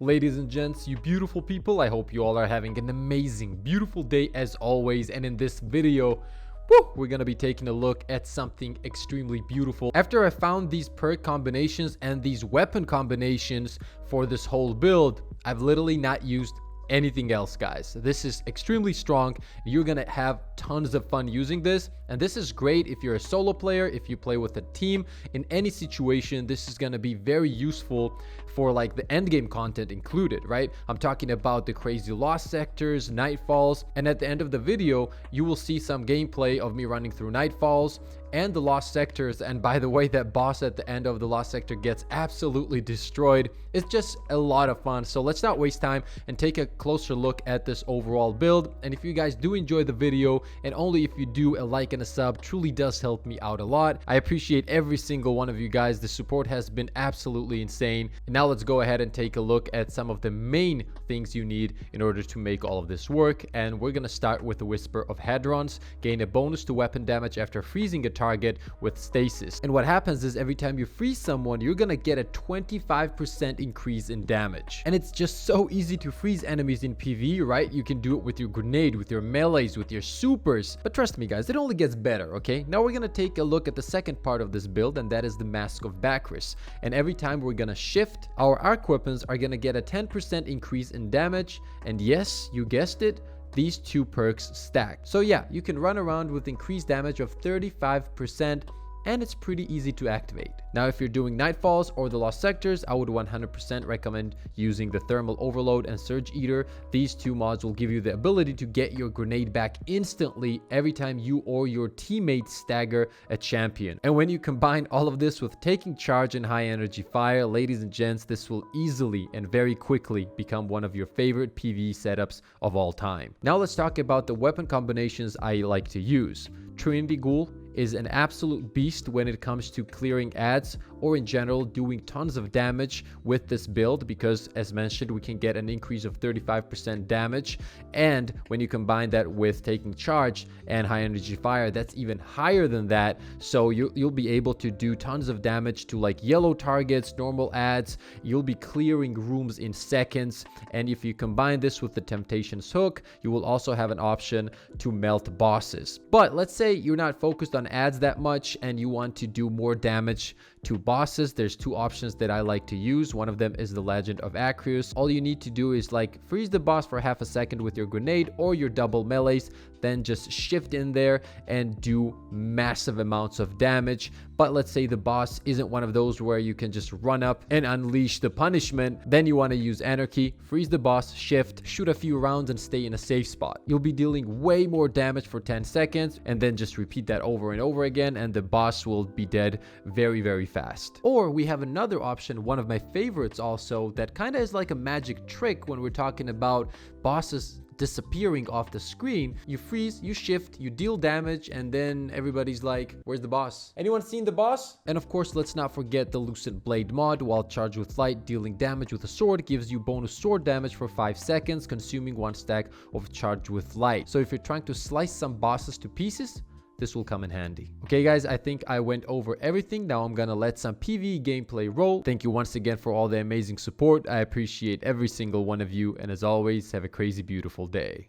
Ladies and gents, you beautiful people, I hope you all are having an amazing, beautiful day as always. And in this video, we're gonna be taking a look at something extremely beautiful. After I found these perk combinations and these weapon combinations for this whole build, I've literally not used anything else, guys. This is extremely strong. You're gonna have tons of fun using this, and this is great if you're a solo player, if you play with a team. In any situation, this is gonna be very useful for like the end game content included, right? I'm talking about the crazy lost sectors, nightfalls, and at the end of the video you will see some gameplay of me running through nightfalls and the lost sectors. And by the way, that boss at the end of the lost sector gets absolutely destroyed. It's just a lot of fun. So let's not waste time and take a closer look at this overall build. And if you guys do enjoy the video, and only if you do, a like and a sub truly does help me out a lot. I appreciate every single one of you guys. The support has been absolutely insane. And now let's go ahead and take a look at some of the main things you need in order to make all of this work. And we're gonna start with the Whisper of Hadrons. Gain a bonus to weapon damage after freezing a target with stasis. And what happens is every time you freeze someone, you're gonna get a 25% increase in damage. And it's just so easy to freeze enemies in PvE, right? You can do it with your grenade, with your melees, with your supers. But trust me guys, it only gets better, okay? Now we're gonna take a look at the second part of this build, and that is the Mask of Bakris. And every time we're gonna shift, our arc weapons are gonna get a 10% increase in damage. And yes, you guessed it, these two perks stack. So yeah, you can run around with increased damage of 35%, and it's pretty easy to activate. Now, if you're doing nightfalls or the lost sectors, I would 100% recommend using the thermal overload and surge eater. These two mods will give you the ability to get your grenade back instantly every time you or your teammates stagger a champion. And when you combine all of this with taking charge and high energy fire, ladies and gents, this will easily and very quickly become one of your favorite PvE setups of all time. Now let's talk about the weapon combinations I like to use. Trinity Ghoul is an absolute beast when it comes to clearing ads, or in general doing tons of damage with this build, because as mentioned, we can get an increase of 35% damage. And when you combine that with taking charge and high energy fire, that's even higher than that. So you'll be able to do tons of damage to like yellow targets, normal ads. You'll be clearing rooms in seconds. And if you combine this with the Temptation's Hook, you will also have an option to melt bosses. But let's say you're not focused on ads that much and you want to do more damage to bosses. There's two options that I like to use. One of them is the Legend of Bakris. All you need to do is like freeze the boss for half a second with your grenade or your double melees, then just shift in there and do massive amounts of damage. But let's say the boss isn't one of those where you can just run up and unleash the punishment. Then you want to use Anarchy, freeze the boss, shift, shoot a few rounds and stay in a safe spot. You'll be dealing way more damage for 10 seconds and then just repeat that over and over again, and the boss will be dead very, very fast. Or we have another option, one of my favorites also, that kind of is like a magic trick when we're talking about bosses disappearing off the screen. You freeze, you shift, you deal damage, and then everybody's like, where's the boss? Anyone seen the boss? And of course, let's not forget the Lucent Blade mod. While charged with light, dealing damage with a sword gives you bonus sword damage for 5 seconds, consuming 1 stack of charged with light. So if you're trying to slice some bosses to pieces, this will come in handy. Okay guys, I think I went over everything. Now I'm gonna let some PvE gameplay roll. Thank you once again for all the amazing support. I appreciate every single one of you, and as always, have a crazy beautiful day.